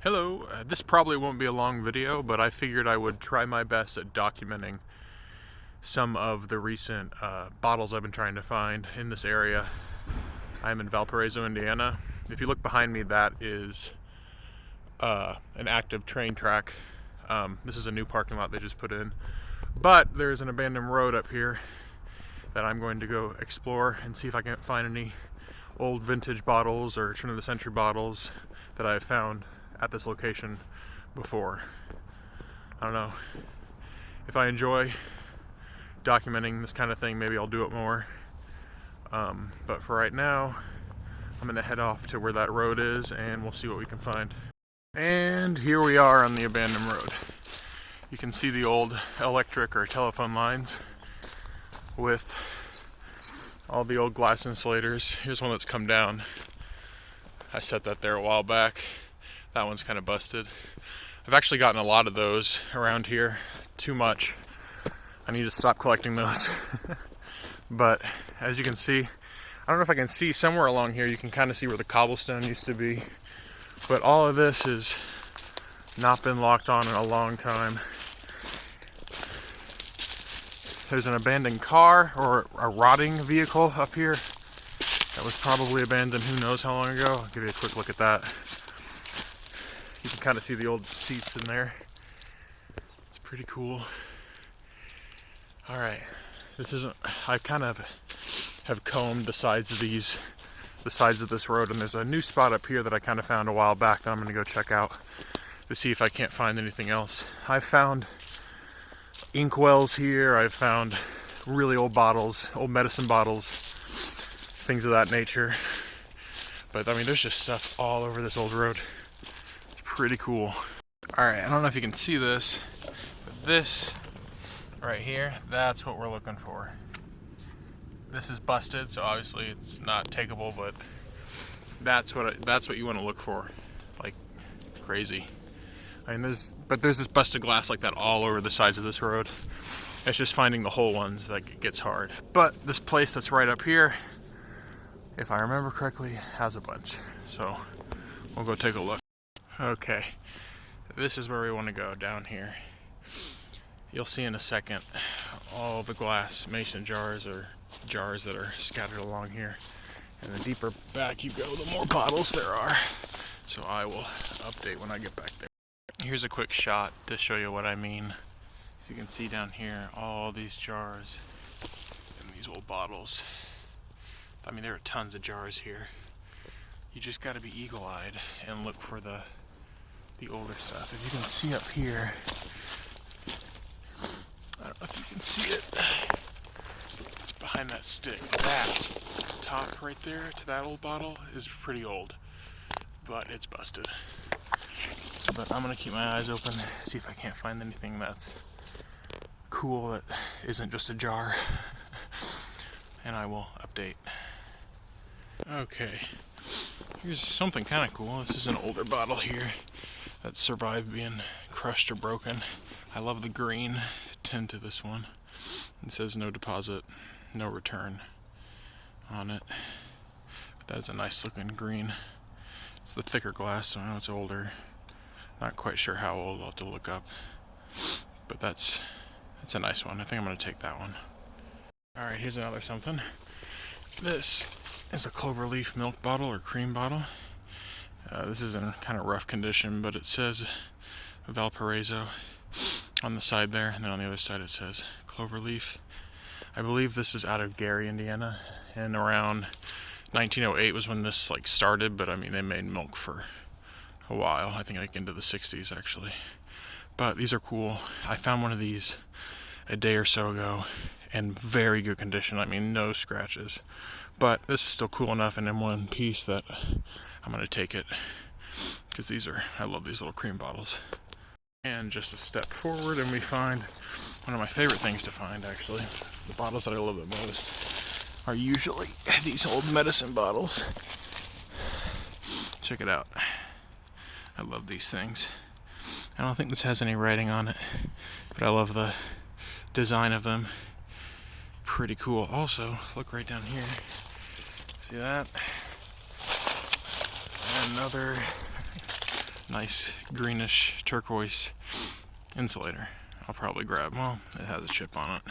Hello, this probably won't be a long video, but I figured I would try my best at documenting some of the recent bottles I've been trying to find in this area. I'm in Valparaiso, Indiana. If you look behind me, that is an active train track. This is a new parking lot they just put in. But there's an abandoned road up here that I'm going to go explore and see if I can find any old vintage bottles or turn of the century bottles that I've found at this location before. I don't know. If I enjoy documenting this kind of thing, maybe I'll do it more. But for right now, I'm gonna head off to where that road is and we'll see what we can find. And here we are on the abandoned road. You can see the old electric or telephone lines with all the old glass insulators. Here's one that's come down. I set that there a while back. That one's kind of busted. I've actually gotten a lot of those around here. Too much. I need to stop collecting those. But as you can see, I don't know if I can see somewhere along here, you can kind of see where the cobblestone used to be. But all of this has not been locked on in a long time. There's an abandoned car or a rotting vehicle up here that was probably abandoned who knows how long ago. I'll give you a quick look at that. You can kind of see the old seats in there. It's pretty cool. All right, this isn't, I kind of have combed the sides of this road, and there's a new spot up here that I kind of found a while back that I'm gonna go check out to see if I can't find anything else. I've found inkwells here, I've found really old bottles, old medicine bottles, things of that nature. But I mean, there's just stuff all over this old road. Pretty cool. Alright, I don't know if you can see this, but this right here, that's what we're looking for. This is busted, so obviously it's not takeable, but that's what you want to look for. Like crazy. I mean, there's this busted glass like that all over the sides of this road. It's just finding the whole ones that gets hard. But this place that's right up here, if I remember correctly, has a bunch. So we'll go take a look. Okay, this is where we want to go, down here. You'll see in a second all the glass mason jars or jars that are scattered along here. And the deeper back you go, the more bottles there are. So I will update when I get back there. Here's a quick shot to show you what I mean. If you can see down here, all these jars and these old bottles. I mean, there are tons of jars here. You just gotta be eagle-eyed and look for the older stuff. If you can see up here, I don't know if you can see it. It's behind that stick. That top right there to that old bottle is pretty old, but it's busted. But I'm gonna keep my eyes open, see if I can't find anything that's cool that isn't just a jar, and I will update. Okay, here's something kind of cool. This is an older bottle here that survived being crushed or broken. I love the green tint to this one. It says no deposit, no return on it. But that is a nice looking green. It's the thicker glass, so I know it's older. Not quite sure how old, I'll have to look up. But that's a nice one. I think I'm gonna take that one. Alright, here's another something. This is a cloverleaf milk bottle or cream bottle. This is in kind of rough condition, but it says Valparaiso on the side there, and then on the other side it says Cloverleaf. I believe this is out of Gary, Indiana, and around 1908 was when this started, but I mean they made milk for a while, I think into the 60s actually. But these are cool. I found one of these a day or so ago in very good condition. I mean, no scratches. But this is still cool enough and in one piece that I'm gonna take it, because I love these little cream bottles. And just a step forward and we find one of my favorite things to find, actually. The bottles that I love the most are usually these old medicine bottles. Check it out. I love these things. I don't think this has any writing on it, but I love the design of them. Pretty cool. Also, look right down here. See that? Another nice greenish turquoise insulator. I'll probably grab, well, it has a chip on it.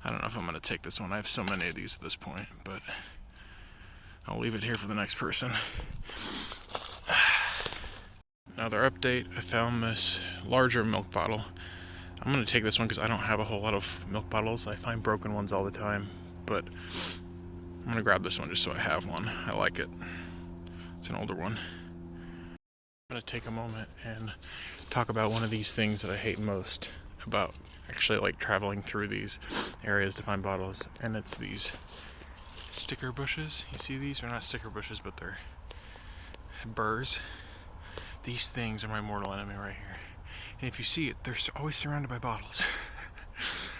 I don't know if I'm going to take this one. I have so many of these at this point, but I'll leave it here for the next person. Another update, I found this larger milk bottle. I'm going to take this one because I don't have a whole lot of milk bottles. I find broken ones all the time, but I'm going to grab this one just so I have one. I like it. It's an older one. I'm going to take a moment and talk about one of these things that I hate most about actually like traveling through these areas to find bottles, and it's these sticker bushes. You see these? They're not sticker bushes, but they're burrs. These things are my mortal enemy right here. And if you see it, they're always surrounded by bottles.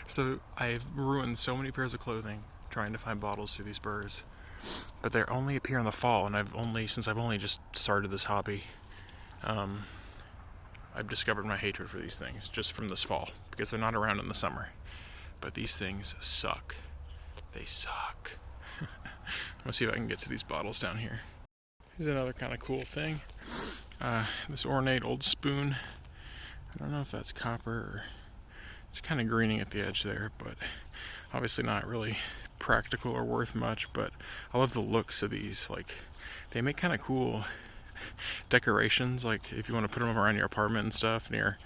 So I've ruined so many pairs of clothing trying to find bottles through these burrs. But they only appear in the fall, and since I've only just started this hobby, I've discovered my hatred for these things just from this fall, because they're not around in the summer. But these things suck. They suck. I'm gonna see if I can get to these bottles down here. Here's another kind of cool thing. This ornate old spoon. I don't know if that's copper or it's kind of greening at the edge there, but obviously not really practical or worth much. But I love the looks of these. Like, they make kind of cool decorations, like if you want to put them around your apartment and stuff, near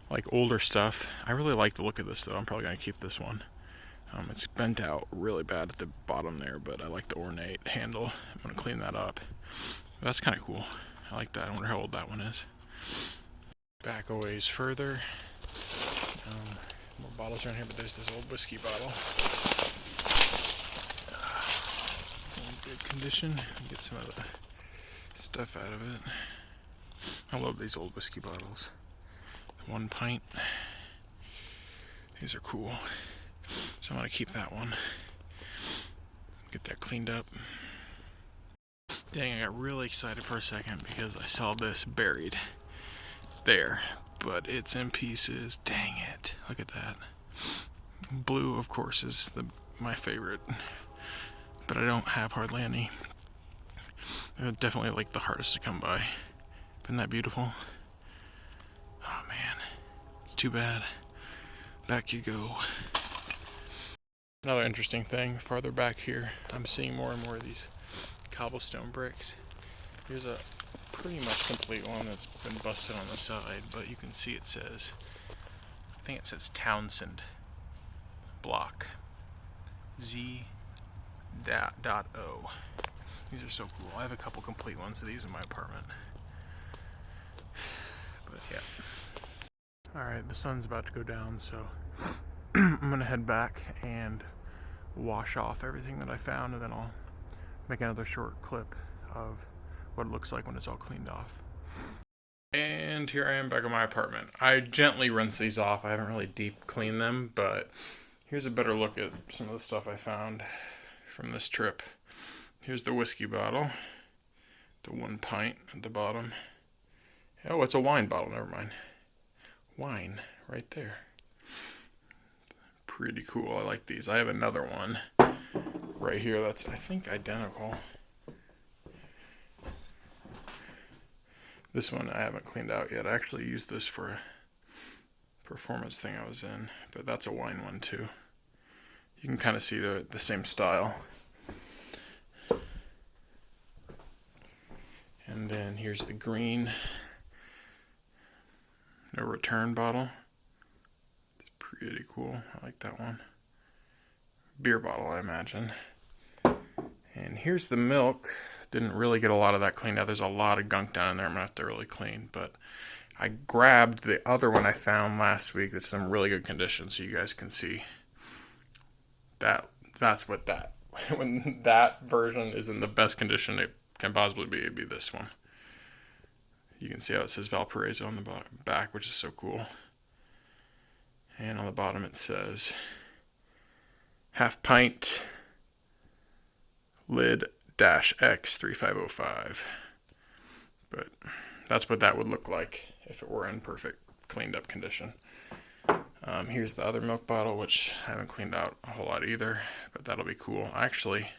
like older stuff. I really like the look of this though. I'm probably going to keep this one. It's bent out really bad at the bottom there, but I like the ornate handle. I'm going to clean that up. That's kind of cool. I like that. I wonder how old that one is. Back a ways further. More bottles around here, but there's this old whiskey bottle. It's in good condition. Get some of the stuff out of it. I love these old whiskey bottles. 1 pint. These are cool. So I'm going to keep that one. Get that cleaned up. Dang, I got really excited for a second because I saw this buried there, but it's in pieces. Dang it. Look at that. Blue, of course, is my favorite, but I don't have hardly any. They're definitely like the hardest to come by. Isn't that beautiful? Oh man, it's too bad. Back you go. Another interesting thing, farther back here, I'm seeing more and more of these cobblestone bricks. Here's a pretty much complete one that's been busted on the side, but you can see it says, I think it says Townsend block Z.O. These are so cool. I have a couple complete ones of these in my apartment. But yeah. Alright, the sun's about to go down, so I'm gonna head back and wash off everything that I found, and then I'll make another short clip of what it looks like when it's all cleaned off. And here I am back in my apartment. I gently rinse these off. I haven't really deep cleaned them, but here's a better look at some of the stuff I found from this trip. Here's the whiskey bottle, the 1 pint at the bottom. Oh, it's a wine bottle, never mind. Wine, right there. Pretty cool, I like these. I have another one right here that's, I think, identical. This one I haven't cleaned out yet. I actually used this for a performance thing I was in, but that's a wine one too. You can kind of see the same style. And then here's the green no return bottle. It's pretty cool. I like that one. Beer bottle, I imagine. And here's the milk. Didn't really get a lot of that cleaned out. There's a lot of gunk down in there I'm gonna have to really clean, but I grabbed the other one I found last week that's in really good condition, so you guys can see that. That's what that, when that version is in the best condition it can possibly be, it'd be this one. You can see how it says Valparaiso on the back, which is so cool. And on the bottom it says half pint lid -X 3505. But that's what that would look like if it were in perfect cleaned up condition. Here's the other milk bottle, which I haven't cleaned out a whole lot either, but that'll be cool. I actually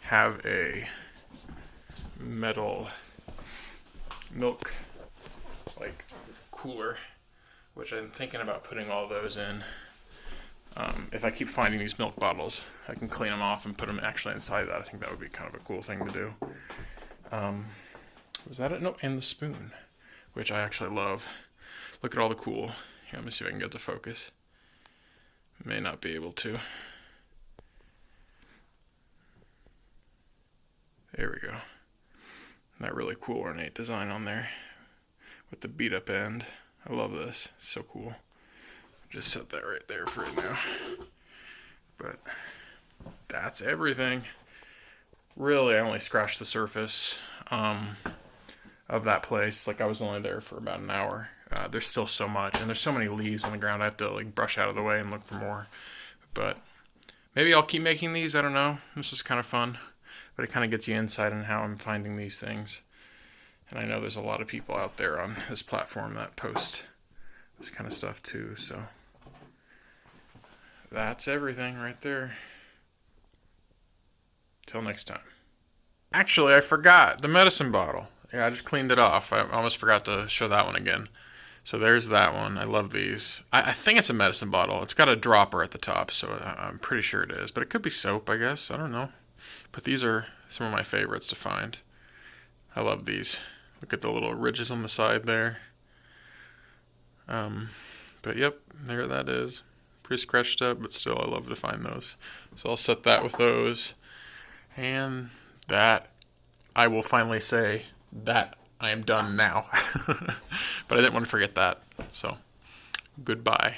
have a metal milk like cooler, which I'm thinking about putting all those in. If I keep finding these milk bottles, I can clean them off and put them actually inside that. I think that would be kind of a cool thing to do. Was that it? No, and the spoon, which I actually love. Look at all the cool. Here, let me see if I can get the focus. May not be able to. There we go. That really cool ornate design on there with the beat up end. I love this. It's so cool. Just set that right there for it now. But that's everything. Really, I only scratched the surface of that place. Like, I was only there for about an hour. There's still so much, and there's so many leaves on the ground. I have to like brush out of the way and look for more. But maybe I'll keep making these. I don't know. This is kind of fun, but it kind of gets you insight on how I'm finding these things. And I know there's a lot of people out there on this platform that post this kind of stuff too. So that's everything right there. Till next time. Actually, I forgot the medicine bottle. Yeah, I just cleaned it off. I almost forgot to show that one again. So there's that one. I love these. I think it's a medicine bottle. It's got a dropper at the top, so I'm pretty sure it is. But it could be soap, I guess. I don't know. But these are some of my favorites to find. I love these. Look at the little ridges on the side there. But yep, there that is. Pretty scratched up, but still I love to find those. So I'll set that with those. And that, I will finally say that I am done now. But I didn't want to forget that. So, goodbye.